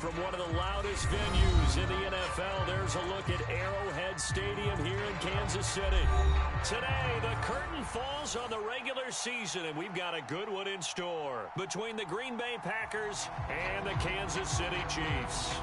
from one of the loudest venues in the NFL. There's a look at Arrowhead Stadium here in Kansas City. Today, the curtain falls on the regular season, and we've got a good one in store between the Green Bay Packers and the Kansas City Chiefs.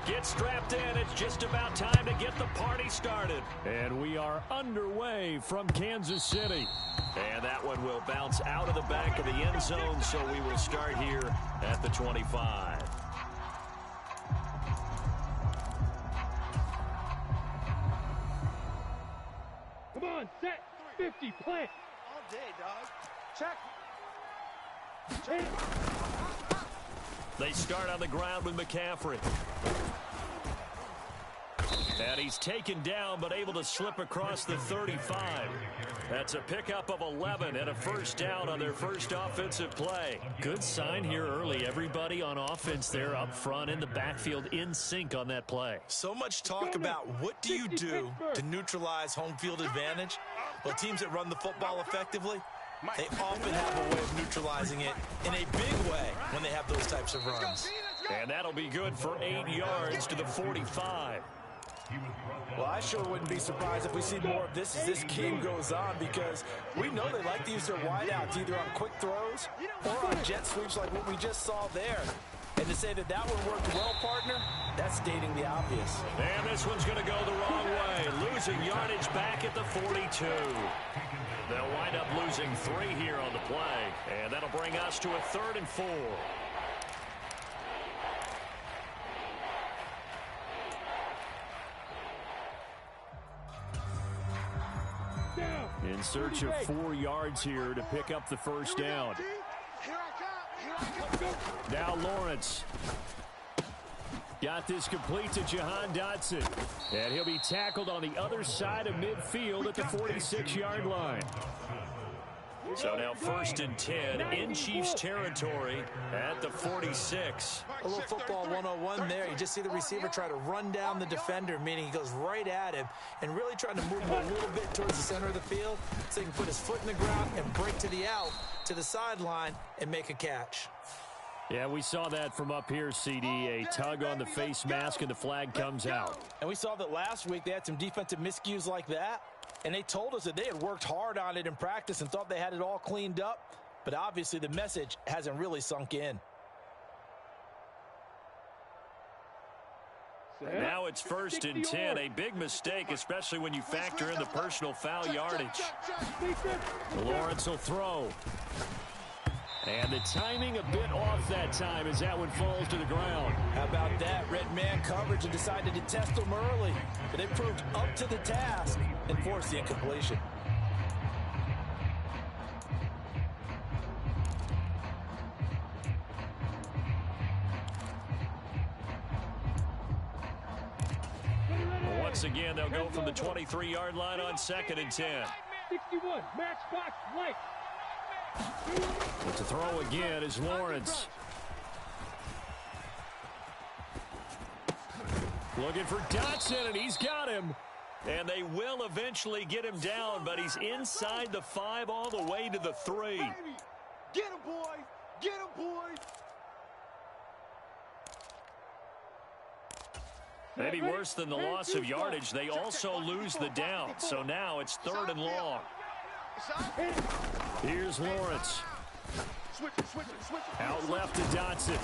Get strapped in. It's just about time to get the party started. And we are underway from Kansas City. And that one will bounce out of the back of the end zone, so we will start here at the 25. Come on, set, 50, plant. All day, dog. Check. They start on the ground with McCaffrey. And he's taken down, but able to slip across the 35. That's a pickup of 11 and a first down on their first offensive play. Good sign here early. Everybody on offense there up front in the backfield in sync on that play. So much talk about what do you do to neutralize home field advantage? Well, teams that run the football effectively, they often have a way of neutralizing it in a big way when they have those types of runs. And that'll be good for 8 yards to the 45. Well, I sure wouldn't be surprised if we see more of this as this game goes on, because we know they like to use their wideouts either on quick throws or on jet sweeps like what we just saw there. And to say that that one worked well, partner, that's stating the obvious. And this one's going to go the wrong way, losing yardage back at the 42. They'll wind up losing 3 here on the play, and that'll bring us to a 3rd and 4. In search of 4 yards here to pick up the first down. Now Lawrence. Got this complete to Jahan Dotson. And he'll be tackled on the other side of midfield at the 46-yard line. So now 1st and 10 in Chiefs territory at the 46. A little football 101 there. You just see the receiver try to run down the defender, meaning he goes right at him and really trying to move him a little bit towards the center of the field so he can put his foot in the ground and break to the out, to the sideline, and make a catch. Yeah, we saw that from up here, CD. A tug on the face mask and the flag comes out. And we saw that last week they had some defensive miscues like that. And they told us that they had worked hard on it in practice and thought they had it all cleaned up. But obviously the message hasn't really sunk in. Now it's 1st and 10. A big mistake, especially when you factor in the personal foul yardage. Lawrence will throw. And the timing a bit off that time as that one falls to the ground. How about that? Red man coverage and decided to test them early. But they proved up to the task and forced the incompletion. Once again, they'll go from the 23-yard line on 2nd and 10. 61, matchbox, light. To throw again is Lawrence. Looking for Dotson, and he's got him. And they will eventually get him down, but he's inside the 5 all the way to the 3. Get him, boy! Get him, boy! Maybe worse than the loss of yardage, they also lose the down. So now it's 3rd and long. Here's Lawrence. Out left to Dotson.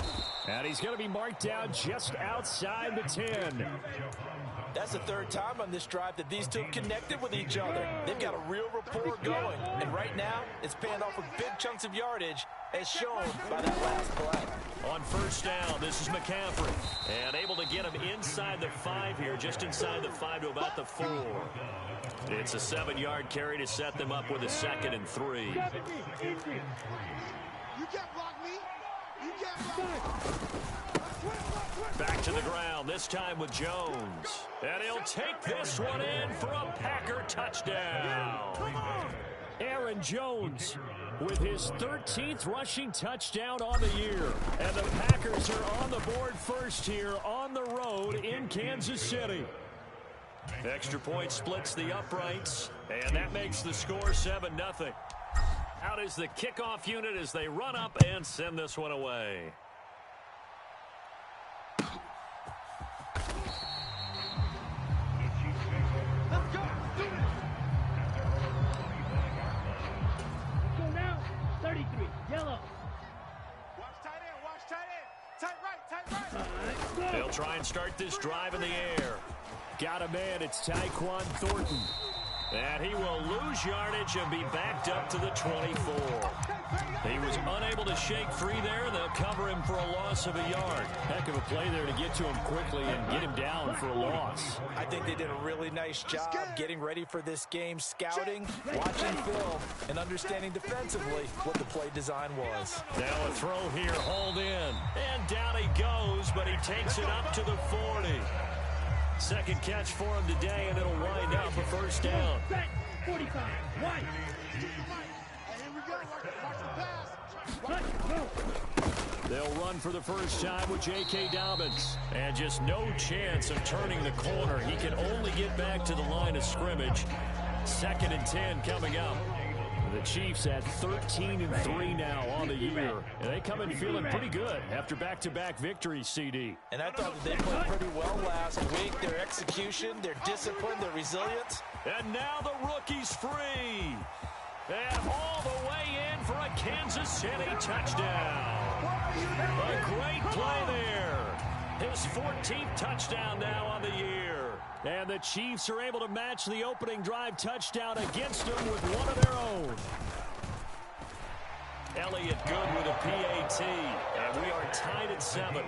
And he's going to be marked down just outside the 10. That's the 3rd time on this drive that these two have connected with each other. They've got a real rapport going. And right now, it's paying off with big chunks of yardage, as shown by that last play. On 1st down, this is McCaffrey. And able to get him inside the 5 here, just inside the 5 to about the 4. It's a 7-yard carry to set them up with a 2nd and 3. You can't block me. You can't block me. Back to the ground, this time with Jones. And he'll take this one in for a Packer touchdown. Aaron Jones with his 13th rushing touchdown on the year. And the Packers are on the board first here on the road in Kansas City. Extra point splits the uprights, and that makes the score 7-0. Out is the kickoff unit as they run up and send this one away. Let's go. Do it. Go now. 33. Yellow. Watch tight end. Watch tight end. Tight right. Tight right. Go. They'll try and start this drive in the air. Got a man. It's Tyquan Thornton. And he will lose yardage and be backed up to the 24. He was unable to shake free there. They'll cover him for a loss of a yard. Heck of a play there to get to him quickly and get him down for a loss. I think they did a really nice job getting ready for this game, scouting, watching film, and understanding defensively what the play design was. Now a throw here, hauled in. And down he goes, but he takes it up to the 40. Second catch for him today, and it'll wind up a first down. 45. White. Here we go. Watch the pass. They'll run for the first time with J.K. Dobbins. And just no chance of turning the corner. He can only get back to the line of scrimmage. 2nd and 10 coming up. The Chiefs at 13-3 now on the year. And they come in feeling pretty good after back-to-back victories, CD. And I thought that they played pretty well last week. Their execution, their discipline, their resilience. And now the rookie's free. And all the way in for a Kansas City touchdown. A great play there. His 14th touchdown now on the year. And the Chiefs are able to match the opening drive touchdown against them with one of their own. Elliott good with a PAT. And we are tied at 7.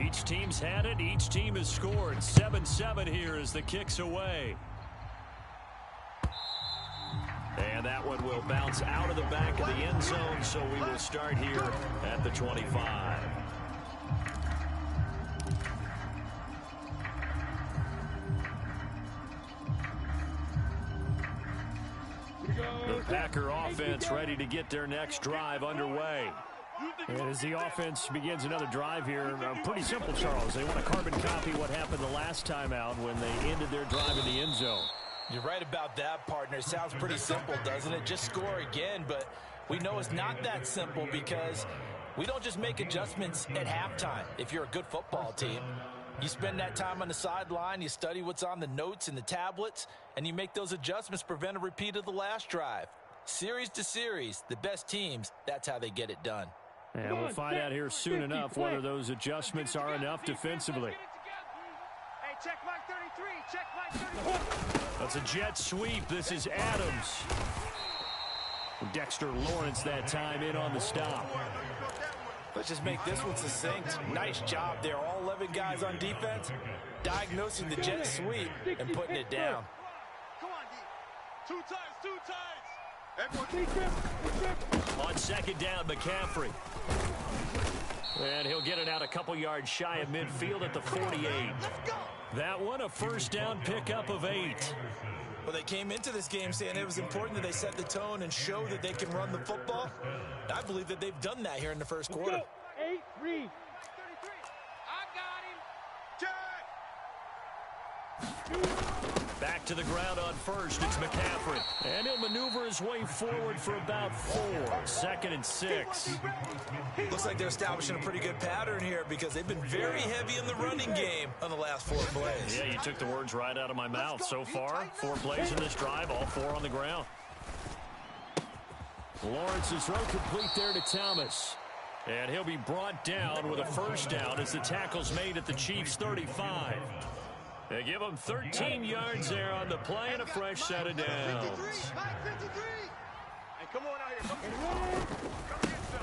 Each team's had it. Each team has scored. 7-7 here as the kick's away. And that one will bounce out of the back of the end zone, so we will start here at the 25. The Packer offense ready to get their next drive underway. And as the offense begins another drive here, pretty simple, Charles. They want to carbon copy what happened the last time out when they ended their drive in the end zone. You're right about that, partner. It sounds pretty simple, doesn't it? Just score again, but we know it's not that simple because we don't just make adjustments at halftime if you're a good football team. You spend that time on the sideline, you study what's on the notes and the tablets, and you make those adjustments to prevent a repeat of the last drive. Series to series, the best teams, that's how they get it done. And we'll find out here soon enough whether those adjustments are enough defensively. Hey, check Mike 33. Check Mike 33. That's a jet sweep. This is Adams. Dexter Lawrence that time in on the stop. Let's just make this one succinct. Nice job there. All 11 guys on defense diagnosing the jet sweep and putting it down. Come on, D. Two times. On second down, McCaffrey. And he'll get it out a couple yards shy of midfield at the 48. That one, a first down pickup of 8. Well, they came into this game saying it was important that they set the tone and show that they can run the football. I believe that they've done that here in the first quarter. 8, read. 33. I got him. Check. Back to the ground on first. It's McCaffrey. And he'll maneuver his way forward for about 4. 2nd and 6. Looks like they're establishing a pretty good pattern here because they've been very heavy in the running game on the last 4 plays. Yeah, you took the words right out of my mouth. So far, 4 plays in this drive, all 4 on the ground. Lawrence's throw complete there to Thomas. And he'll be brought down with a first down as the tackle's made at the Chiefs' 35. They give him 13 yards there on the play and a fresh set of downs. 53. Hey, come on out here.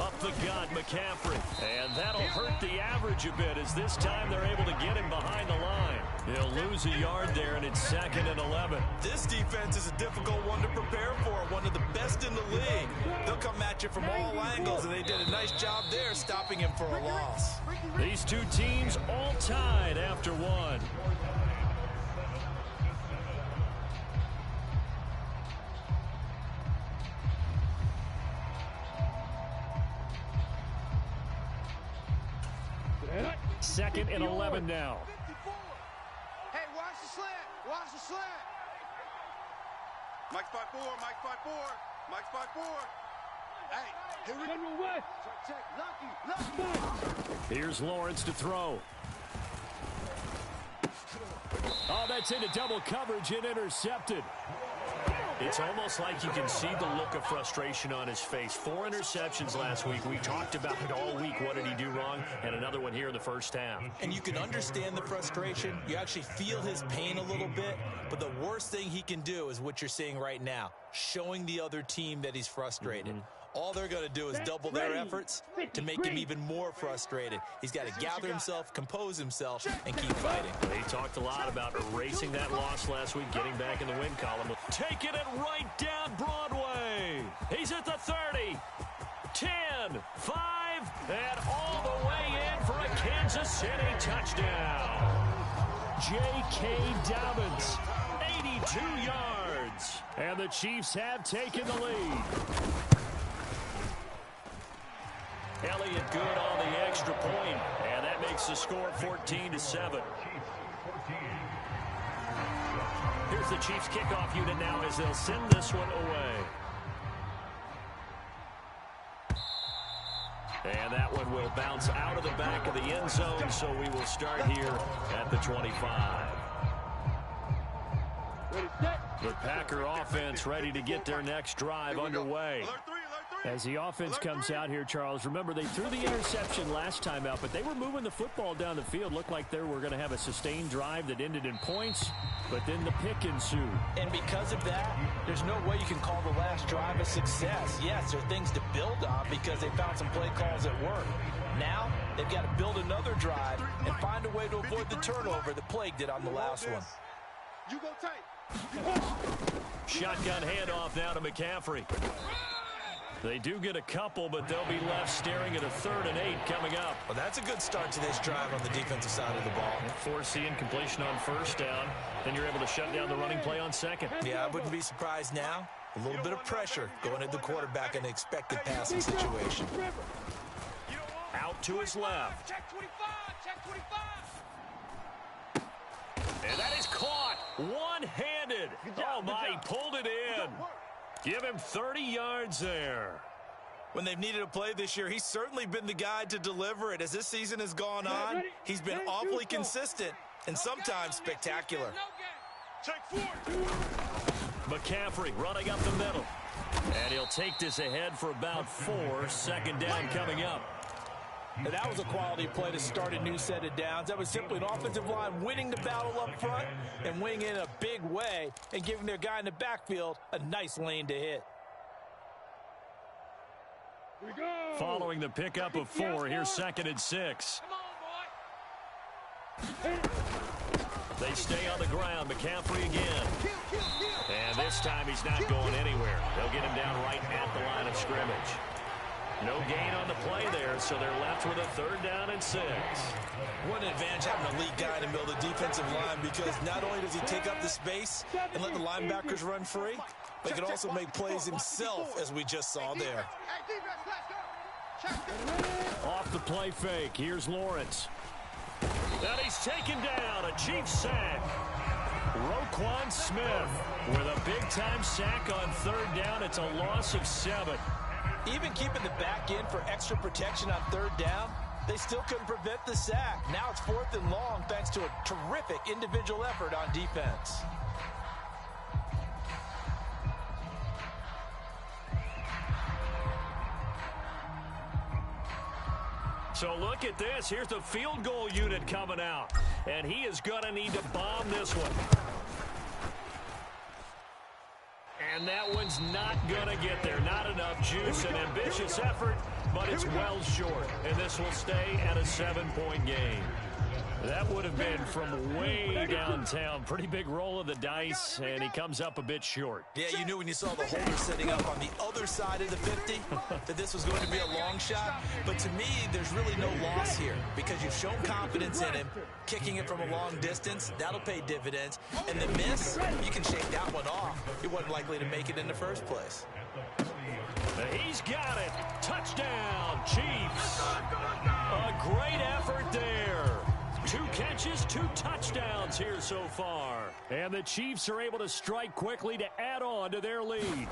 Up the gut, McCaffrey. And that'll hurt the average a bit as this time they're able to get him behind the line. He'll lose a yard there, and it's 2nd and 11. This defense is a difficult one to prepare for, one of the best in the league. They'll come at you from all angles, and they did a nice job there stopping him for a loss. These two teams all tied after 1. 2nd and 11 now. Hey, watch the slant. Watch the slant. Mike spot 4. Mike spot 4. Mike spot 4. Hey, here we go. General West. Check. Lucky. Here's Lawrence to throw. Oh, that's into double coverage and intercepted. It's almost like you can see the look of frustration on his face. 4 interceptions last week. We talked about it all week. What did he do wrong? And another one here in the first half. And you can understand the frustration. You actually feel his pain a little bit. But the worst thing he can do is what you're seeing right now, showing the other team that he's frustrated. All they're going to do is double their efforts to make him even more frustrated. He's got to gather himself, compose himself, and keep fighting. They talked a lot about erasing that loss last week, getting back in the win column. Taking it right down Broadway. He's at the 30, 10, 5, and all the way in for a Kansas City touchdown. J.K. Dobbins, 82 yards. And the Chiefs have taken the lead. Elliott good on the extra point, and that makes the score 14-7. Here's the Chiefs kickoff unit now as they'll send this one away. And that one will bounce out of the back of the end zone, so we will start here at the 25. The Packer offense ready to get their next drive underway. As the offense comes out here, Charles, remember they threw the interception last time out, but they were moving the football down the field. Looked like they were going to have a sustained drive that ended in points, but then the pick ensued. And because of that, there's no way you can call the last drive a success. Yes, there are things to build on because they found some play calls that work. Now, they've got to build another drive and find a way to avoid the turnover that plagued it on the last one. You go tight. Shotgun handoff now to McCaffrey. They do get a couple, but they'll be left staring at a 3rd and 8 coming up. Well, that's a good start to this drive on the defensive side of the ball. Force the incompletion on 1st down. Then you're able to shut down the running play on 2nd. Yeah, I wouldn't be surprised now. A little bit of pressure going at the quarterback in an expected passing situation. Out to his left. Check 25. Check 25. And that is caught one-handed. Oh, my, he pulled it in. Give him 30 yards there. When they've needed a play this year, he's certainly been the guy to deliver it. As this season has gone on, he's been awfully consistent and sometimes spectacular. Check 4. McCaffrey running up the middle. And he'll take this ahead for about 4. 2nd down coming up. And that was a quality play to start a new set of downs. That was simply an offensive line winning the battle up front and winning in a big way and giving their guy in the backfield a nice lane to hit. Following the pickup of 4, here's 2nd and 6. They stay on the ground. McCaffrey again. And this time he's not going anywhere. They'll get him down right at the line of scrimmage. No gain on the play there, so they're left with a 3rd down and 6. What an advantage having a lead guy in the middle of the defensive line, because not only does he take up the space and let the linebackers run free, but he can also make plays himself, as we just saw there. Off the play fake, here's Lawrence. And he's taken down, a Chiefs sack. Roquan Smith with a big-time sack on 3rd down. It's a loss of 7. Even keeping the back end for extra protection on 3rd down, they still couldn't prevent the sack. Now it's 4th and long thanks to a terrific individual effort on defense. So look at this. Here's the field goal unit coming out. And he is going to need to bomb this one. And that one's not going to get there. Not enough juice. An ambitious effort, but it's well short. And this will stay at a 7-point game. That would have been from way downtown. Pretty big roll of the dice, and he comes up a bit short. Yeah, you knew when you saw the holder setting up on the other side of the 50 that this was going to be a long shot. But to me, there's really no loss here because you've shown confidence in him. Kicking it from a long distance, that'll pay dividends. And the miss, you can shake that one off. He wasn't likely to make it in the first place. He's got it. Touchdown, Chiefs. A great effort there. catches, 2 touchdowns here so far. And the Chiefs are able to strike quickly to add on to their lead.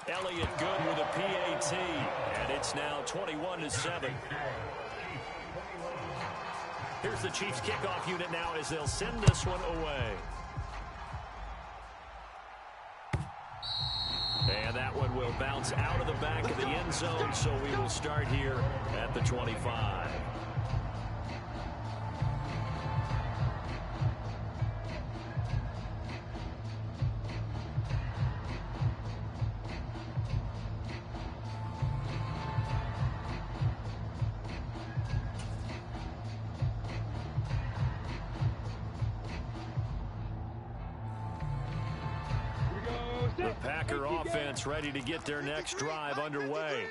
Elliott good with a PAT, and it's now 21-7. Here's the Chiefs kickoff unit now as they'll send this one away. And that one will bounce out of the back of the end zone, so we will start here at the 25. The Packer offense ready to get their next drive underway.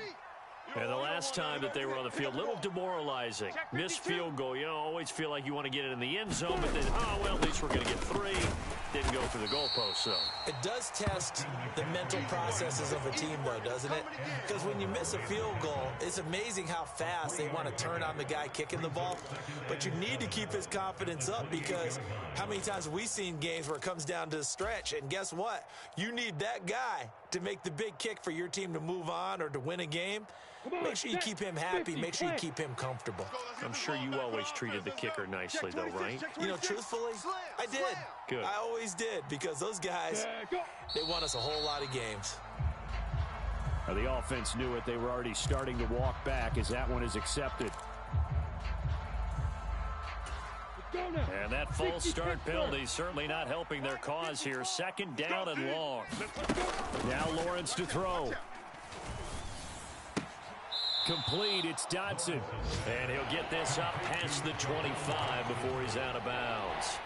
And the last time that they were on the field, a little demoralizing. Missed field goal. You always feel like you want to get it in the end zone, but then, oh, well, at least we're going to get 3. Didn't go through the goalpost, so. It does test the mental processes of a team, though, doesn't it? Because when you miss a field goal, it's amazing how fast they want to turn on the guy kicking the ball. But you need to keep his confidence up, because how many times have we seen games where it comes down to the stretch, and guess what? You need that guy to make the big kick for your team to move on or to win a game. Make sure you keep him happy. Make sure you keep him comfortable. I'm sure you always treated the kicker nicely, though, right? You know, truthfully, I did. Good. I always did, because those guys, they won us a whole lot of games. Now, the offense knew it. They were already starting to walk back as that one is accepted. And that false start penalty certainly not helping their cause here. 2nd down and long. Now Lawrence to throw. Complete, it's Dotson. And he'll get this up past the 25 before he's out of bounds.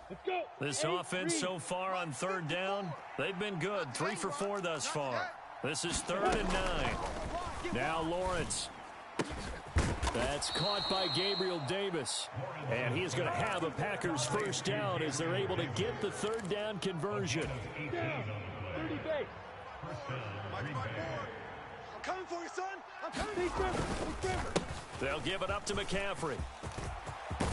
Let's go. This offense so far on 3rd down, they've been good. 3 for 4 thus far. This is 3rd and 9. Now Lawrence. That's caught by Gabriel Davis. And he is going to have a Packers 1st down as they're able to get the 3rd down conversion. Down. 30 base. I'm coming for you, son. I'm coming. Take Trevor. They'll give it up to McCaffrey.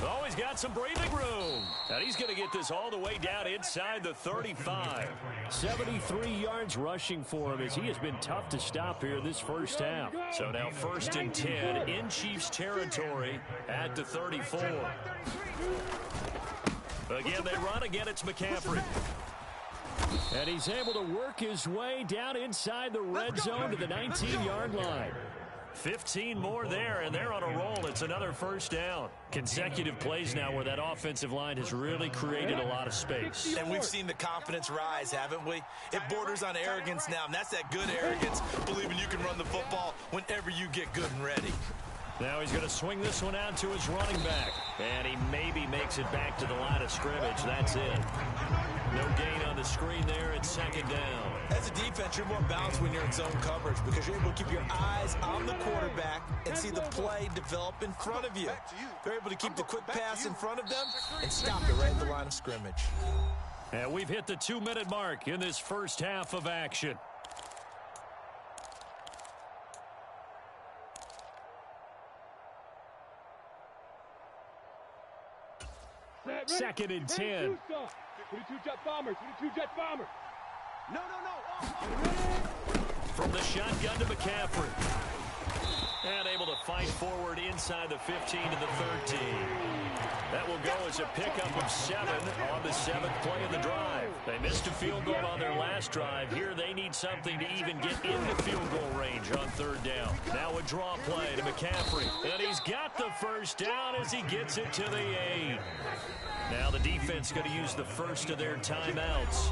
Oh, he's got some breathing room. And he's going to get this all the way down inside the 35. 73 yards rushing for him as he has been tough to stop here this first half. So now 1st and 10 in Chiefs territory at the 34. Again, they run. Again, it's McCaffrey. And he's able to work his way down inside the red zone to the 19-yard line. 15 more there, and they're on a roll. It's another 1st down. Consecutive plays now where that offensive line has really created a lot of space. And we've seen the confidence rise, haven't we? It borders on arrogance now, and that's that good arrogance, believing you can run the football whenever you get good and ready. Now he's going to swing this one out to his running back. And he maybe makes it back to the line of scrimmage. That's it. No gain on the screen there. It's 2nd down. As a defense, you're more balanced when you're in zone coverage because you're able to keep your eyes on the quarterback and see the play develop in front of you. You're able to keep the quick pass in front of them and stop it right at the line of scrimmage. And we've hit the 2-minute mark in this first half of action. Second and 10. 22 jet bombers. 22 jet bombers. No. From the shotgun to McCaffrey. And able to fight forward inside the 15 to the 13. That will go as a pickup of 7 on the 7th play of the drive. They missed a field goal on their last drive. Here they need something to even get into field goal range on 3rd down. Now a draw play to McCaffrey. And he's got the 1st down as he gets it to the 8. Now the defense going to use the first of their timeouts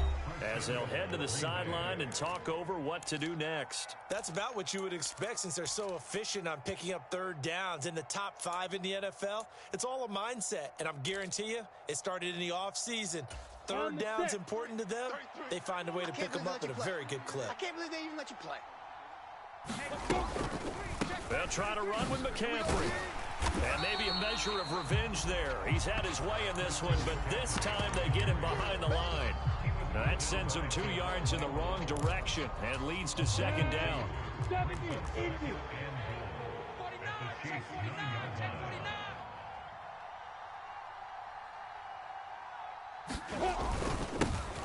as they'll head to the sideline and talk over what to do next. That's about what you would expect since they're so efficient on picking up 3rd downs in the top 5 in the NFL. It's all a mindset, and I'm guarantee you it started in the offseason. 3rd down's important to them. They find a way to pick them up at a very good clip. I can't believe they even let you play. They'll try to run with McCaffrey. And maybe a measure of revenge there. He's had his way in this one, but this time they get him behind the line. Now that sends him 2 yards in the wrong direction and leads to second down. 70, easy. 49, 49.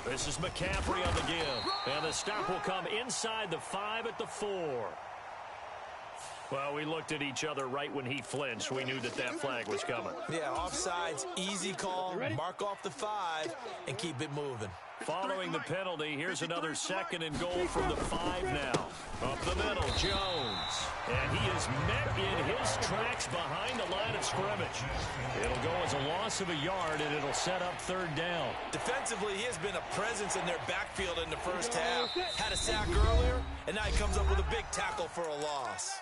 This is McCaffrey on the give. And the stop will come inside the 5 at the 4. Well, we looked at each other right when he flinched. We knew that that flag was coming. Yeah, offsides, easy call, mark off the 5, and keep it moving. Following the penalty, here's another 2nd and goal from the 5 now. Up the middle, Jones. And he is met in his tracks behind the line of scrimmage. It'll go as a loss of a yard, and it'll set up 3rd down. Defensively, he has been a presence in their backfield in the first half. Had a sack earlier, and now he comes up with a big tackle for a loss.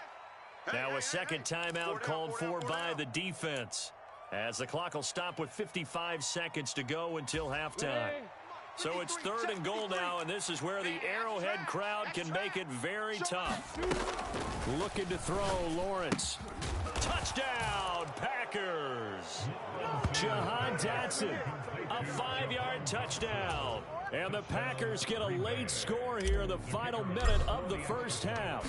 Now a 2nd timeout called for by the defense, as the clock will stop with 55 seconds to go until halftime. So it's 3rd and goal now, and this is where the Arrowhead crowd can make it very tough. Looking to throw, Lawrence. Touchdown, Packers! Jahan Dotson, a 5-yard touchdown. And the Packers get a late score here in the final minute of the first half.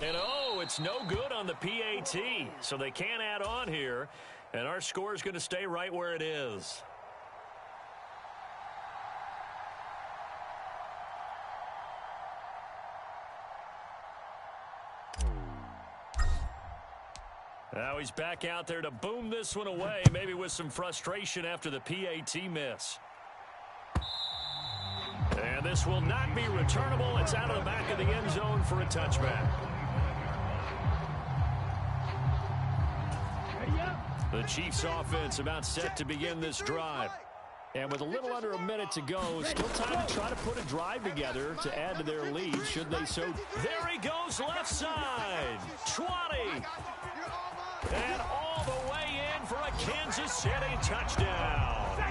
And oh, it's no good on the PAT, so they can't add on here, and our score is going to stay right where it is. Now he's back out there to boom this one away, maybe with some frustration after the PAT miss. And this will not be returnable. It's out of the back of the end zone for a touchback. The Chiefs offense about set to begin this drive. And with a little under a minute to go, still time to try to put a drive together to add to their lead, should they so. There he goes, left side. 20. And all the way in for a Kansas City touchdown.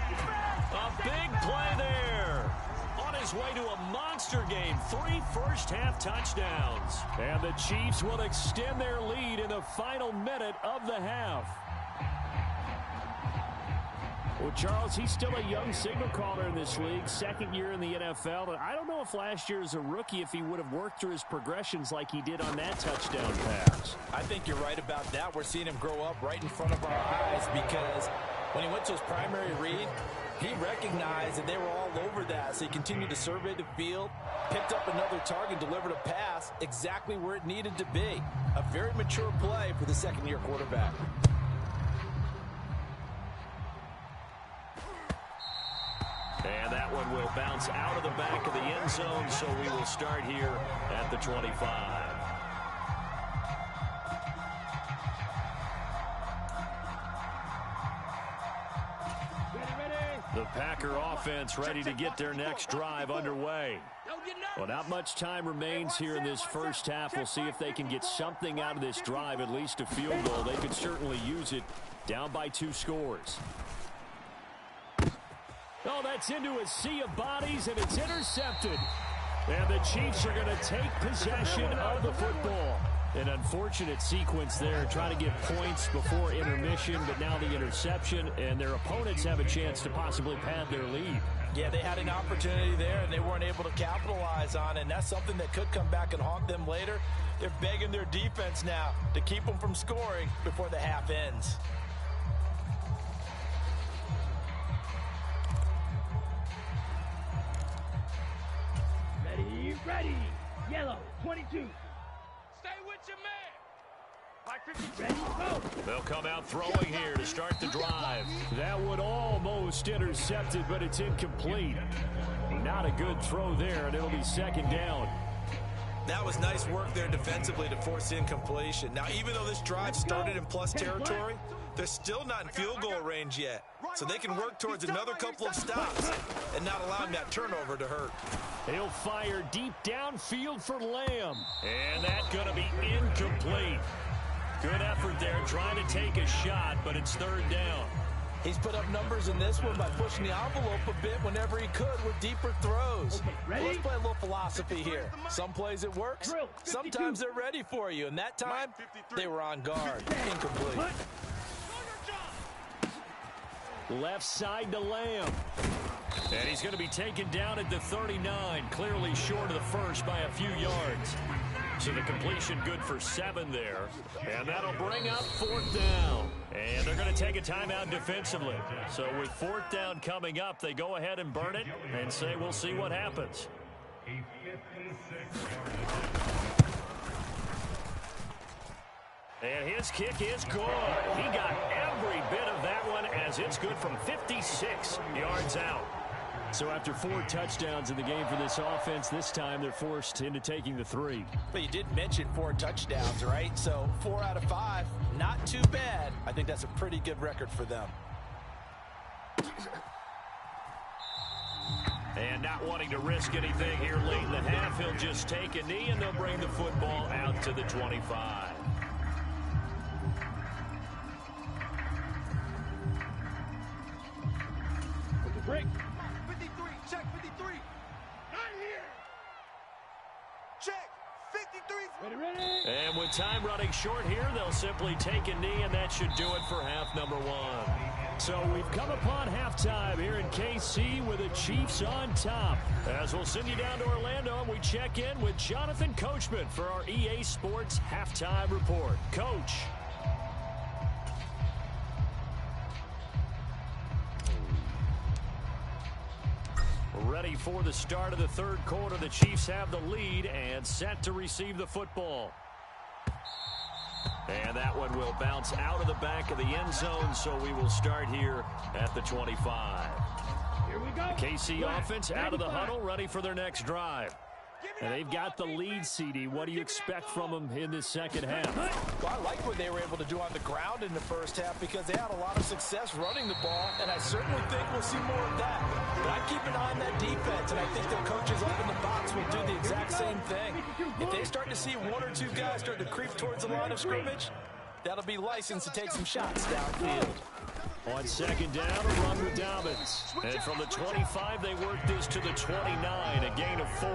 A big play there. On his way to a monster game, 3 first-half touchdowns. And the Chiefs will extend their lead in the final minute of the half. Well, Charles, he's still a young signal caller in this league, 2nd year in the NFL. And I don't know if last year as a rookie, if he would have worked through his progressions like he did on that touchdown pass. I think you're right about that. We're seeing him grow up right in front of our eyes, because when he went to his primary read, he recognized that they were all over that, so he continued to survey the field, picked up another target, delivered a pass exactly where it needed to be. A very mature play for the 2nd-year quarterback. And that one will bounce out of the back of the end zone, so we will start here at the 25. The Packer offense ready to get their next drive underway. Well, not much time remains here in this first half. We'll see if they can get something out of this drive, at least a field goal. They could certainly use it, down by 2 scores. Oh, that's into a sea of bodies, and it's intercepted. And the Chiefs are going to take possession of the football. An unfortunate sequence there, trying to get points before intermission, but now the interception, and their opponents have a chance to possibly pad their lead. Yeah, they had an opportunity there, and they weren't able to capitalize on it, and that's something that could come back and haunt them later. They're begging their defense now to keep them from scoring before the half ends. Ready. Yellow, 22. Stay with your man. Like 50. Ready, go. They'll come out throwing here to start the drive. That would almost intercepted, but it's incomplete. Not a good throw there, and it'll be 2nd down. That was nice work there defensively to force incompletion. Now, even though this drive started in plus territory, they're still not in field goal range yet. So they can work towards another couple of stops and not allowing that turnover to hurt. He'll fire deep downfield for Lamb. And that's going to be incomplete. Good effort there trying to take a shot, but it's 3rd down. He's put up numbers in this one by pushing the envelope a bit whenever he could with deeper throws. Okay, ready? Let's play a little philosophy here. Some plays it works. Sometimes they're ready for you. And that time, they were on guard. Incomplete. Left side to Lamb. And he's going to be taken down at the 39, clearly short of the first by a few yards. So the completion good for 7 there. And that'll bring up 4th down. And they're going to take a timeout defensively. So with 4th down coming up, they go ahead and burn it and say we'll see what happens. And his kick is good. He got every bit of that one as it's good from 56 yards out. So after 4 touchdowns in the game for this offense, this time they're forced into taking the 3. But you did mention 4 touchdowns, right? So 4 out of 5, not too bad. I think that's a pretty good record for them. And not wanting to risk anything here late in the half, he'll just take a knee and they'll bring the football out to the 25. Break. 53, check 53. Not here. Check 53. Ready. And with time running short here, they'll simply take a knee, and that should do it for half number 1. So we've come upon halftime here in KC with the Chiefs on top. As we'll send you down to Orlando, and we check in with Jonathan Coachman for our EA Sports Halftime Report. Coach. Ready for the start of the 3rd quarter. The Chiefs have the lead and set to receive the football. And that one will bounce out of the back of the end zone, so we will start here at the 25. Here we go. The KC offense out of the huddle, ready for their next drive. And they've got the lead, CD. What do you expect from them in this second half? Well, I like what they were able to do on the ground in the first half because they had a lot of success running the ball, and I certainly think we'll see more of that. But I keep an eye on that defense, and I think their coaches up in the box will do the exact same thing. If they start to see 1 or 2 guys start to creep towards the line of scrimmage, that'll be license to take some shots downfield. On second down, a run with Dobbins. And from the 25, they work this to the 29, a gain of 4.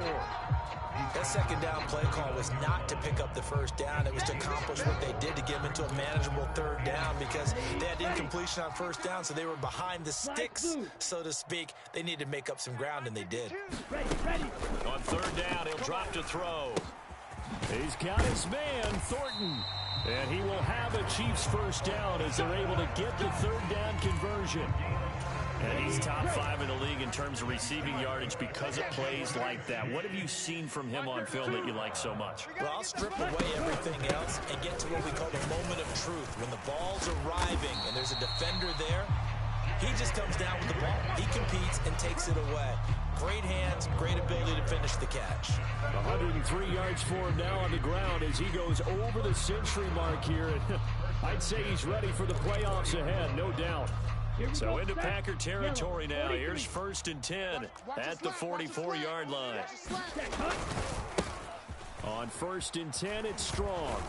That second down play call was not to pick up the first down. It was to accomplish what they did to get them into a manageable 3rd down because they had incompletion on 1st down, so they were behind the sticks, so to speak. They needed to make up some ground, and they did. Ready. On 3rd down, he'll drop to throw. He's got his man, Thornton. And he will have a Chiefs first down as they're able to get the 3rd down conversion. And he's top 5 in the league in terms of receiving yardage because of plays like that. What have you seen from him on film that you like so much? Well, I'll strip away everything else and get to what we call the moment of truth. When the ball's arriving and there's a defender there, he just comes down with the ball. He competes and takes it away. Great hands, great ability to finish the catch. 103 yards for him now on the ground as he goes over the century mark here. I'd say he's ready for the playoffs ahead, no doubt. So into Packer territory now. Here's 1st and 10 at the 44-yard line. On 1st and 10, it's Strong.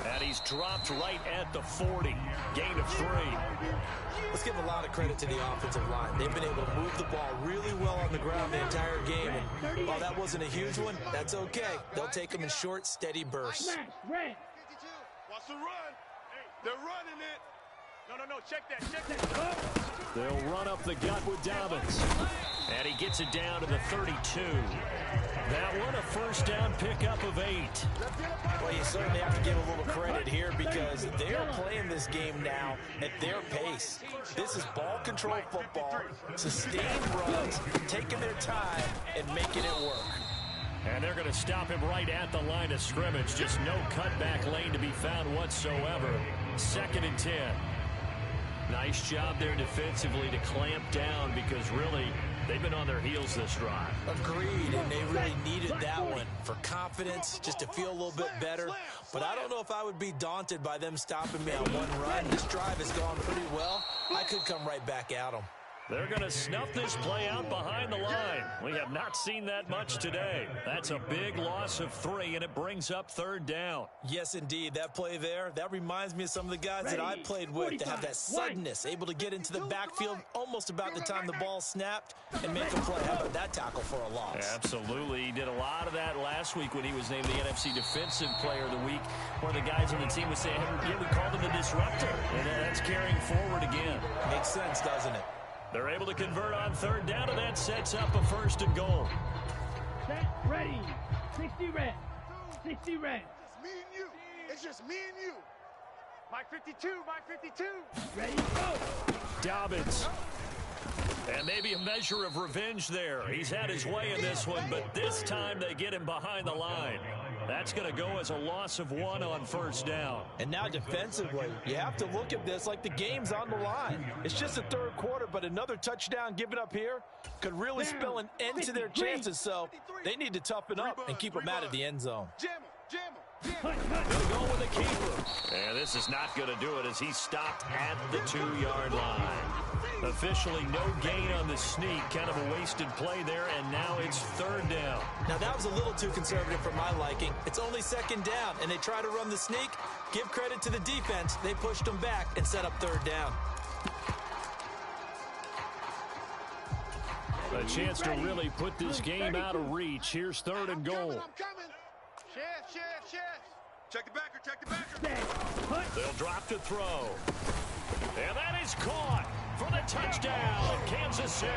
And he's dropped right at the 40. Gain of 3. Let's give a lot of credit to the offensive line. They've been able to move the ball really well on the ground the entire game. And while that wasn't a huge one, that's okay. They'll take them in short, steady bursts. Watch the run. They're running it. No, check that. They'll run up the gut with Dobbins. And he gets it down to the 32. That one a first down pickup of 8. Well, you certainly have to give a little credit here because they're playing this game now at their pace. This is ball control football, sustained runs, taking their time and making it work. And they're going to stop him right at the line of scrimmage. Just no cutback lane to be found whatsoever. 2nd and 10. Nice job there defensively to clamp down because really they've been on their heels this drive. Agreed, and they really needed that one for confidence, just to feel a little bit better. But I don't know if I would be daunted by them stopping me on one run. This drive has gone pretty well. I could come right back at them. They're going to snuff this play out behind the line. We have not seen that much today. That's a big loss of 3, and it brings up 3rd down. Yes, indeed. That play there, that reminds me of some of the guys that I played with that have that suddenness, able to get into the backfield almost about the time the ball snapped and make a play. How about that tackle for a loss? Absolutely. He did a lot of that last week when he was named the NFC Defensive Player of the Week. One of the guys on the team would say, hey, we called him the disruptor, and that's carrying forward again. Makes sense, doesn't it? They're able to convert on 3rd down, and that sets up a 1st and goal. Set, ready. 60 red. 60 red. It's me and you. It's just me and you. My 52, my 52. Ready, go. Dobbins. And maybe a measure of revenge there. He's had his way in this one, but this time they get him behind the line. That's going to go as a loss of 1 on 1st down. And now defensively, you have to look at this like the game's on the line. It's just the 3rd quarter, but another touchdown given up here could really spell an end to their chances. So they need to toughen up and keep them out of the end zone. Jam him, jam him. Gonna go with the keeper. And this is not going to do it as he stopped at the 2-yard line. Officially no gain on the sneak. Kind of a wasted play there, and now it's 3rd down. Now that was a little too conservative for my liking. It's only 2nd down, and they try to run the sneak. Give credit to the defense. They pushed them back and set up 3rd down. A chance to really put this game out of reach. Here's 3rd and goal. I'm coming. Chef. Check the backer, check the backer. They'll drop to throw. And that is caught for the touchdown, Kansas City.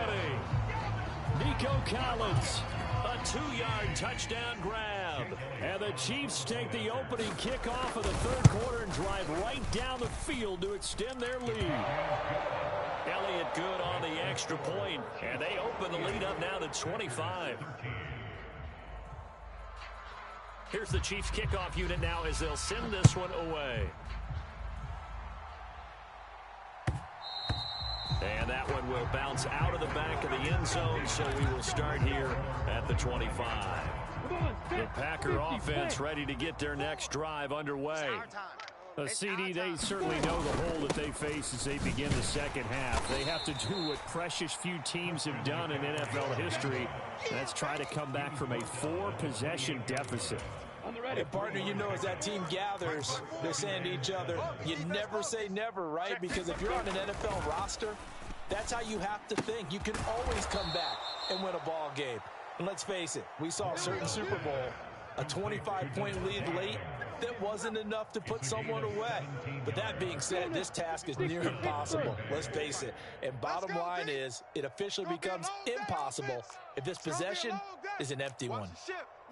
Nico Collins, a 2-yard touchdown grab. And the Chiefs take the opening kickoff of the 3rd quarter and drive right down the field to extend their lead. Elliott good on the extra point, and they open the lead up now to 25. Here's the Chiefs kickoff unit now as they'll send this one away. And that one will bounce out of the back of the end zone, so we will start here at the 25. The Packer offense ready to get their next drive underway. CD, they certainly know the hole that they face as they begin the 2nd half. They have to do what precious few teams have done in NFL history. That's try to come back from a 4-possession deficit. Hey, partner, you know as that team gathers, they're saying to each other, you never say never, right? Because if you're on an NFL roster, that's how you have to think. You can always come back and win a ball game. And let's face it, we saw a certain Super Bowl, a 25-point lead late, that wasn't enough to put someone away. But that being said, this task is near impossible. Let's face it. And bottom line is, it officially becomes impossible if this possession is an empty one.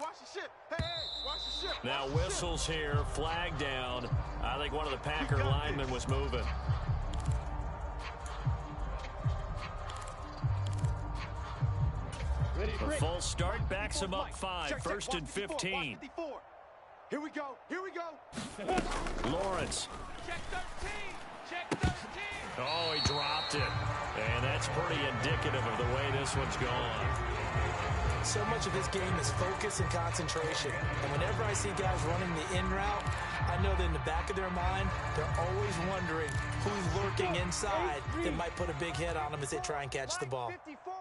Watch the ship. Hey, watch the ship. Now whistles here, flag down. I think one of the Packer linemen was moving. The full start backs him up 5, 1st and 15. Here we go. Lawrence. Check 13. Check 13. Oh, he dropped it. And that's pretty indicative of the way this one's gone. So much of this game is focus and concentration. And whenever I see guys running the in route, I know that in the back of their mind, they're always wondering who's lurking inside that might put a big hit on them as they try and catch the ball. 54.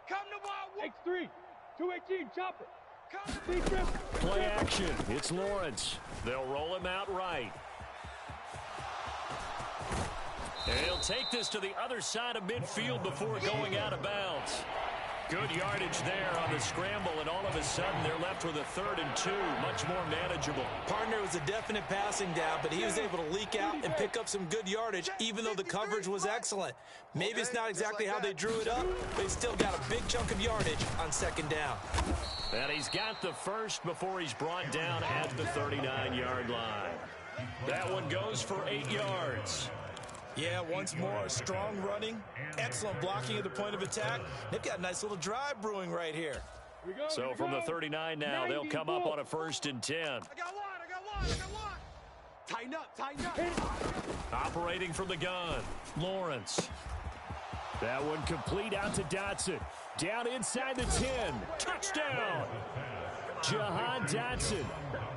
Come to ball. X3. 218. Chopper. Big grip. Play action. It's Lawrence. They'll roll him out right. And he'll take this to the other side of midfield before going out of bounds. Good yardage there on the scramble, and all of a sudden they're left with a 3rd and 2, much more manageable. Partner was a definite passing down, but he was able to leak out and pick up some good yardage, even though the coverage was excellent. Maybe it's not exactly how they drew it up, but he's still got a big chunk of yardage on 2nd down. And he's got the 1st before he's brought down at the 39-yard line. That one goes for 8 yards. Yeah, once more, strong running, excellent blocking at the point of attack. They've got a nice little drive brewing right here. So from the 39 now, they'll come up on a 1st and 10. I got one. Tighten up. Operating from the gun, Lawrence. That one complete out to Dotson. Down inside the 10. Touchdown! Jahan Dotson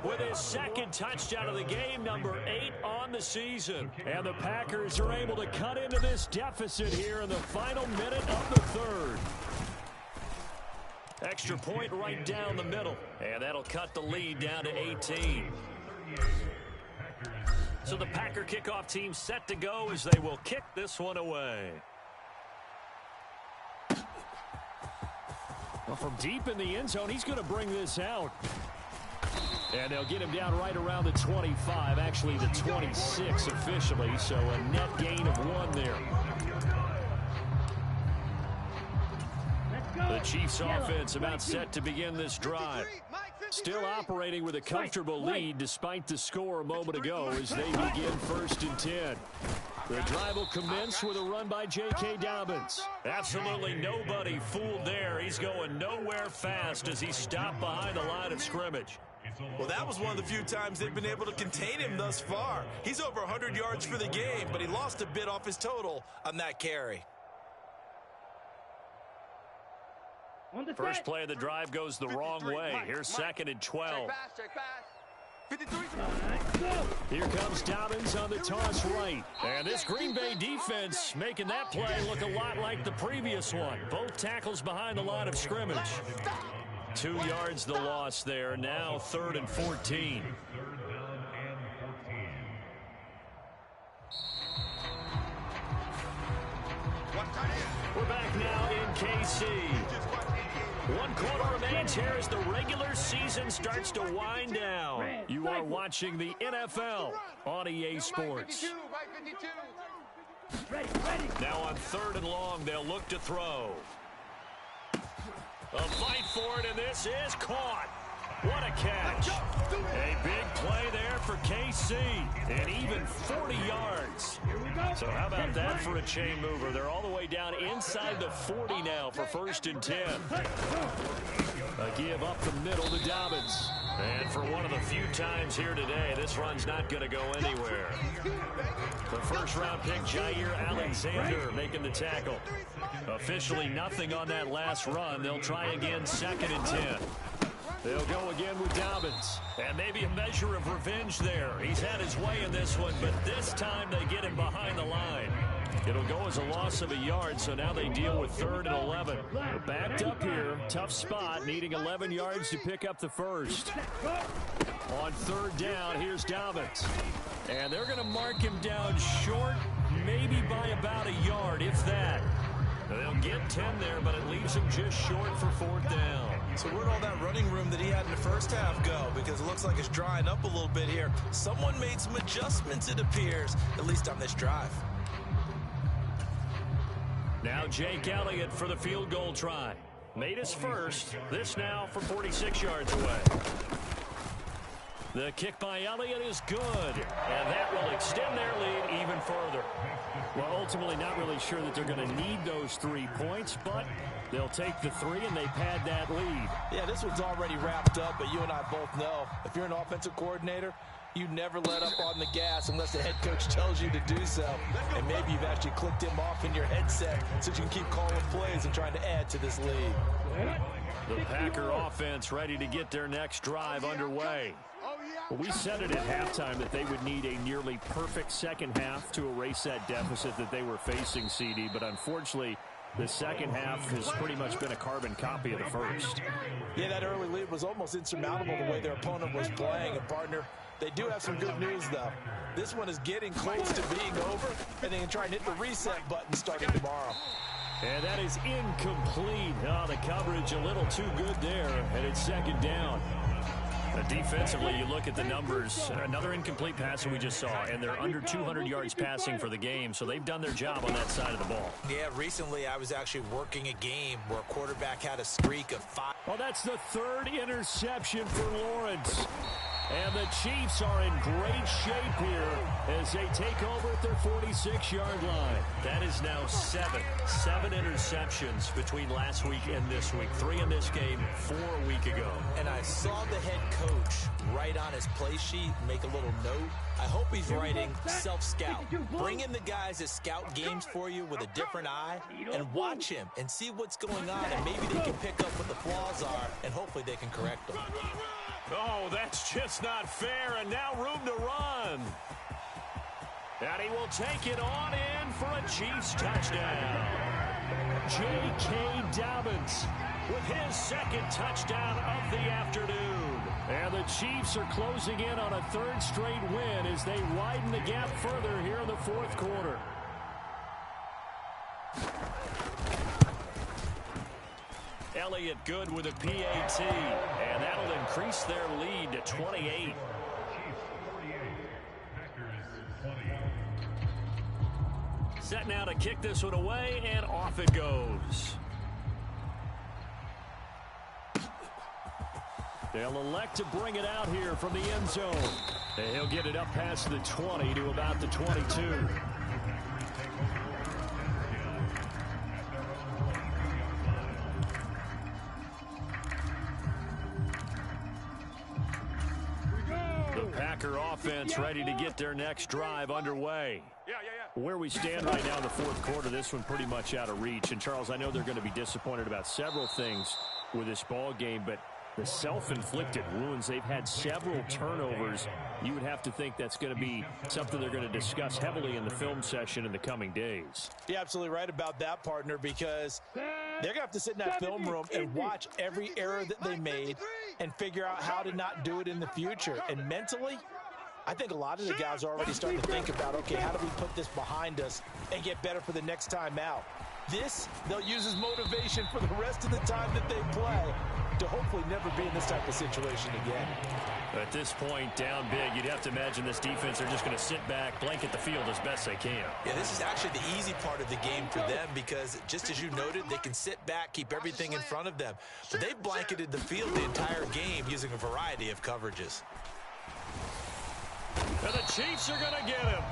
with his 2nd touchdown of the game, number 8 on the season. And the Packers are able to cut into this deficit here in the final minute of the 3rd. Extra point right down the middle. And that'll cut the lead down to 18. So the Packer kickoff team set to go as they will kick this one away. Well, from deep in the end zone, he's going to bring this out. And they'll get him down right around the 25, actually the 26 officially, so a net gain of 1 there. The Chiefs offense about set to begin this drive. Still operating with a comfortable lead despite the score a moment ago as they begin 1st and 10. The drive will commence with a run by J.K. Dobbins. Absolutely nobody fooled there. He's going nowhere fast as he stopped behind the line of scrimmage. Well, that was one of the few times they've been able to contain him thus far. He's over 100 yards for the game, but he lost a bit off his total on that carry. First play of the drive goes the wrong way. Here's 2nd and 12. Check pass. 53. Here comes Dobbins on the toss right. And this Green Bay defense making that play look a lot like the previous one. Both tackles behind the line of scrimmage. 2 yards the loss there. Now 3rd and 14. We're back now in KC. 1 quarter remains here as the regular season starts to wind down. You are watching the NFL on EA Sports. Now on 3rd and long, they'll look to throw. A fight for it, and this is caught. What a catch. A big play there for KC, and even 40 yards. So how about that for a chain mover? They're all the way down inside the 40 now for 1st and 10. A give up the middle to Dobbins. And for one of the few times here today, this run's not going to go anywhere. The first-round pick, Jair Alexander, making the tackle. Officially nothing on that last run. They'll try again 2nd and 10. They'll go again with Dobbins. And maybe a measure of revenge there. He's had his way in this one, but this time they get him behind the line. It'll go as a loss of a yard, so now they deal with 3rd and 11. They're backed up here. Tough spot, needing 11 yards to pick up the first. On 3rd down, here's Dobbins. And they're going to mark him down short, maybe by about a yard, if that. They'll get 10 there, but it leaves him just short for 4th down. So where'd all that running room that he had in the first half go? Because it looks like it's drying up a little bit here. Someone made some adjustments, it appears, at least on this drive. Now Jake Elliott for the field goal try. Made his first. This now from 46 yards away. The kick by Elliott is good, and that will extend their lead even further. Well, ultimately not really sure that they're going to need those 3 points, but they'll take the 3 and they pad that lead. Yeah, this one's already wrapped up, but you and I both know if you're an offensive coordinator, you never let up on the gas unless the head coach tells you to do so. And maybe you've actually clicked him off in your headset so you can keep calling plays and trying to add to this lead. The Packer offense ready to get their next drive underway. Well, we said it at halftime that they would need a nearly perfect second half to erase that deficit that they were facing, CD. But unfortunately, the second half has pretty much been a carbon copy of the first. Yeah, that early lead was almost insurmountable the way their opponent was playing. And, partner, they do have some good news, though. This one is getting close to being over, and they can try and hit the reset button starting tomorrow. And that is incomplete. Oh, the coverage a little too good there, and it's 2nd down. Defensively, you look at the numbers. Another incomplete pass that we just saw, and they're under 200 yards passing for the game, so they've done their job on that side of the ball. Yeah, recently I was actually working a game where a quarterback had a streak of 5. Well, that's the 3rd interception for Lawrence. And the Chiefs are in great shape here as they take over at their 46-yard line. That is now 7 interceptions between last week and this week. 3 in this game, 4 a week ago. And I saw the head coach write on his play sheet, make a little note. I hope he's writing self-scout. Bring in the guys that scout games for you with a different eye and watch him and see what's going on, and maybe they can pick up what the flaws are, and hopefully they can correct them. Oh, that's just not fair, and now room to run. And he will take it on in for a Chiefs touchdown. J.K. Dobbins with his second touchdown of the afternoon. And the Chiefs are closing in on a third straight win as they widen the gap further here in the fourth quarter. Elliott good with a PAT, and that'll increase their lead to 28. Set now to kick this one away, and off it goes. They'll elect to bring it out here from the end zone. And he'll get it up past the 20 to about the 22. Packer offense ready to get their next drive underway. Where we stand right now in the fourth quarter, this one pretty much out of reach. And, Charles, I know they're going to be disappointed about several things with this ball game, but the self-inflicted wounds, they've had several turnovers. You would have to think that's going to be something they're going to discuss heavily in the film session in the coming days. You're absolutely right about that, partner, because they're going to have to sit in that film room and watch every error that they made and figure out how to not do it in the future. And mentally, I think a lot of the guys are already starting to think about, okay, how do we put this behind us and get better for the next time out? This, they'll use as motivation for the rest of the time that they play to hopefully never be in this type of situation again. At this point, down big, you'd have to imagine this defense are just going to sit back, blanket the field as best they can. Yeah, this is actually the easy part of the game for them because, just as you noted, they can sit back, keep everything in front of them. But they've blanketed the field the entire game using a variety of coverages. And the Chiefs are going to get him.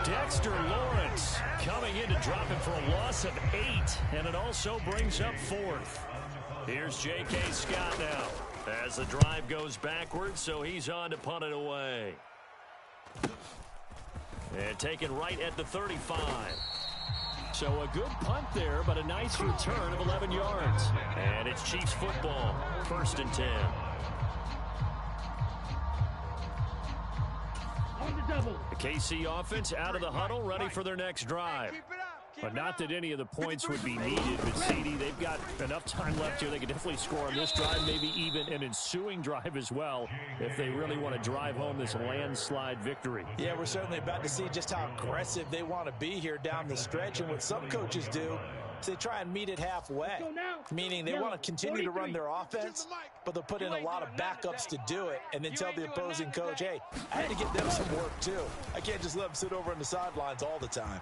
Dexter Lawrence coming in to drop him for a loss of 8, and it also brings up 4th. Here's J.K. Scott now as the drive goes backwards, so he's on to punt it away. And taken right at the 35. So a good punt there, but a nice return of 11 yards. And it's Chiefs football, 1st and 10. The KC offense out of the huddle, ready for their next drive. But not that any of the points would be needed, but CD, they've got enough time left here. They could definitely score on this drive, maybe even an ensuing drive as well, if they really want to drive home this landslide victory. Yeah, we're certainly about to see just how aggressive they want to be here down the stretch. And what some coaches do is they try and meet it halfway, meaning they want to continue to run their offense, but they'll put in a lot of backups to do it and then tell the opposing coach, hey, I had to get them some work too. I can't just let them sit over on the sidelines all the time.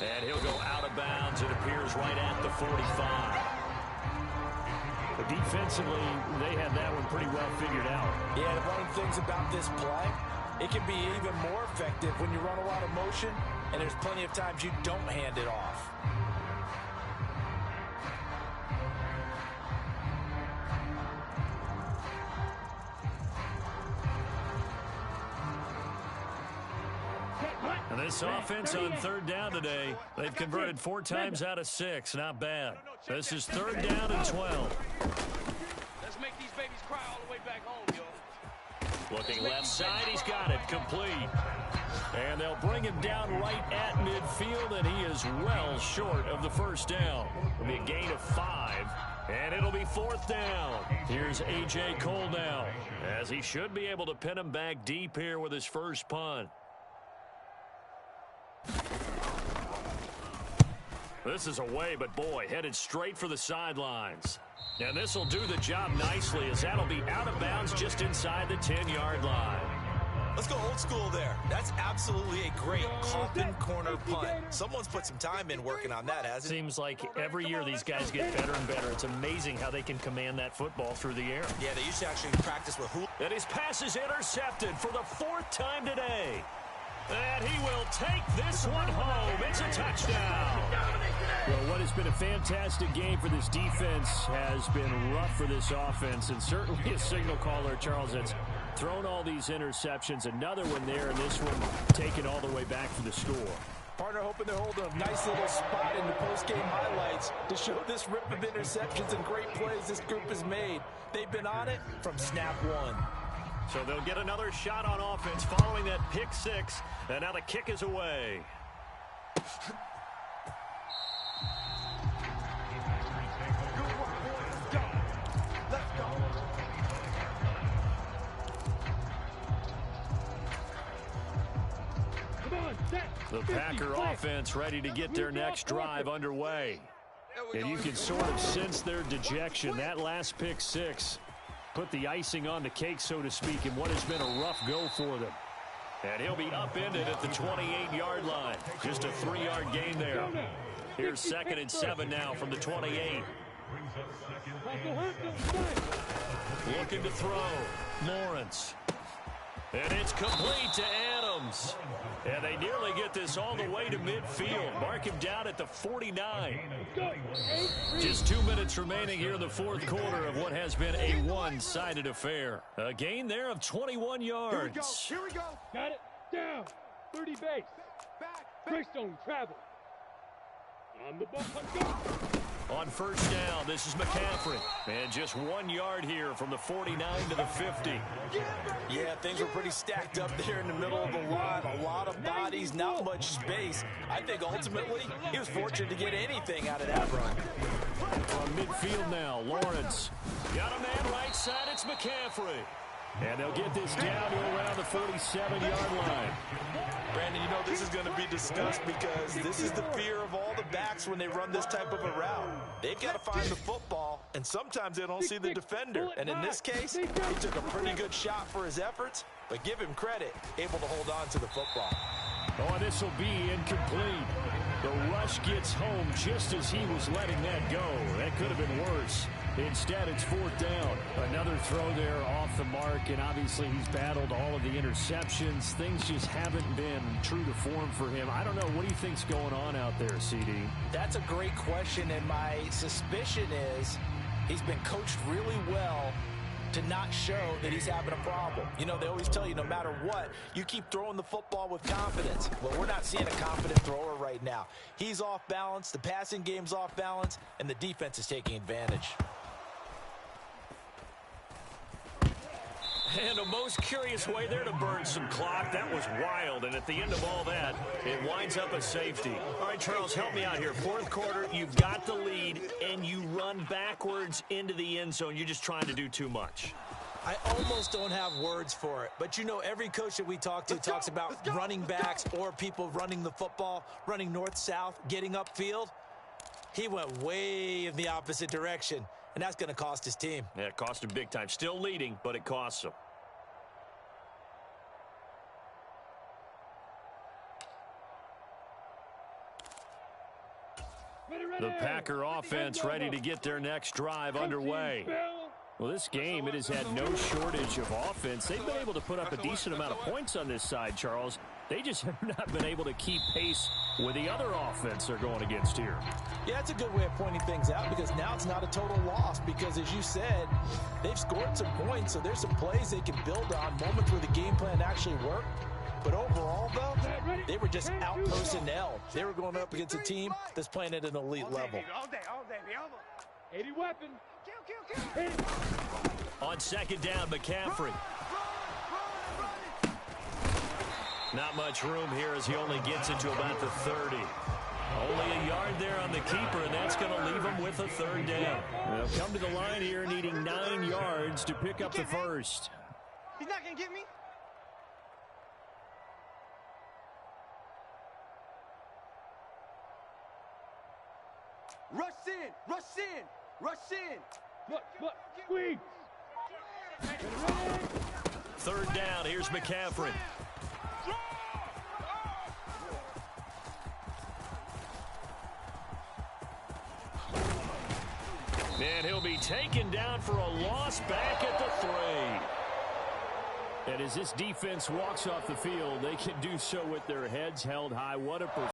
And he'll go out of bounds, it appears, right at the 45. But defensively, they had that one pretty well figured out. Yeah, and one of the things about this play, it can be even more effective when you run a lot of motion, and there's plenty of times you don't hand it off. And this offense on 3rd down today, they've converted 4 times out of 6. Not bad. This is 3rd down and 12. Let's make these babies cry all the way back home, yo. Looking left side, he's got it complete. And they'll bring him down right at midfield, and he is well short of the 1st down. It'll be a gain of 5, and it'll be 4th down. Here's A.J. Cole now, as he should be able to pin him back deep here with his first punt. This is away, but boy, headed straight for the sidelines. And this will do the job nicely, as that'll be out of bounds just inside the 10-yard line. Let's go old school there. That's absolutely a great coffin corner punt. Someone's put some time in working on that, hasn't it? Seems like every year these guys get better and better. It's amazing how they can command that football through the air. Yeah, they used to actually practice with who. And his pass is intercepted for the 4th time today. And he will take this one home. It's a touchdown. Well, what has been a fantastic game for this defense has been rough for this offense, and certainly a signal caller, Charles, that's thrown all these interceptions. Another one there, and this one taken all the way back for the score. Partner hoping they're holding a nice little spot in the post-game highlights to show this rip of interceptions and great plays this group has made. They've been on it from snap 1. So they'll get another shot on offense following that pick 6, and now the kick is away. The Packer offense ready to get their next drive underway. And you can sort of sense their dejection. That last pick six put the icing on the cake, so to speak, in what has been a rough go for them. And he'll be upended at the 28-yard line. Just a 3-yard gain there. Here's 2nd and 7 now from the 28. Looking to throw. Lawrence. And it's complete to Adams. And they nearly get this all the way to midfield. Mark him down at the 49. Just 2 minutes remaining here in the fourth quarter of what has been a one-sided affair. A gain there of 21 yards. Here we go. Got it. Down. 30 base. Back. Greystone travel. On the ball. Go. On first down, this is McCaffrey. And just 1 yard here from the 49 to the 50. Yeah, things were pretty stacked up there in the middle of the line. A lot of bodies, not much space. I think ultimately he was fortunate to get anything out of that run. From midfield now, Lawrence. Got a man right side, it's McCaffrey. And they'll get this down to around the 47-yard line. Brandon, you know this is going to be discussed because this is the fear of all the backs when they run this type of a route. They've got to find the football, and sometimes they don't see the defender. And in this case, he took a pretty good shot for his efforts, but give him credit, able to hold on to the football. Oh, and this will be incomplete. The rush gets home just as he was letting that go. That could have been worse. Instead, it's 4th down. Another throw there off the mark, and obviously he's battled all of the interceptions. Things just haven't been true to form for him. I don't know. What do you think's going on out there, CD? That's a great question, and my suspicion is he's been coached really well to not show that he's having a problem. You know, they always tell you no matter what, you keep throwing the football with confidence. Well, we're not seeing a confident thrower right now. He's off balance, the passing game's off balance, and the defense is taking advantage. And a most curious way there to burn some clock. That was wild, and at the end of all that, it winds up a safety. All right, Charles, help me out here. Fourth quarter, you've got the lead, and you run backwards into the end zone. You're just trying to do too much. I almost don't have words for it, but you know every coach that we talk to talks about running backs or people running the football, running north-south, getting upfield. He went way in the opposite direction, and that's going to cost his team. Yeah, it cost him big time. Still leading, but it costs him. The Packer offense ready to get their next drive underway. Well, this game, it has had no shortage of offense. They've been able to put up a decent amount of points on this side, Charles. They just have not been able to keep pace with the other offense they're going against here. Yeah, that's a good way of pointing things out because now it's not a total loss because, as you said, they've scored some points, so there's some plays they can build on, moments where the game plan actually worked. But overall, though, they were just out-personnel. They were going up against a team that's playing at an elite level. All day, 80 weapon. Kill. On second down, McCaffrey. Not much room here as he only gets it to about the 30. Only a yard there on the keeper, and that's going to leave him with a third down. They'll come to the line here needing 9 yards to pick up the first. He's not going to get me. Rush in. Look, squeeze. Third down, here's McCaffrey. And he'll be taken down for a loss back at the 3. And as this defense walks off the field, they can do so with their heads held high. What a performance.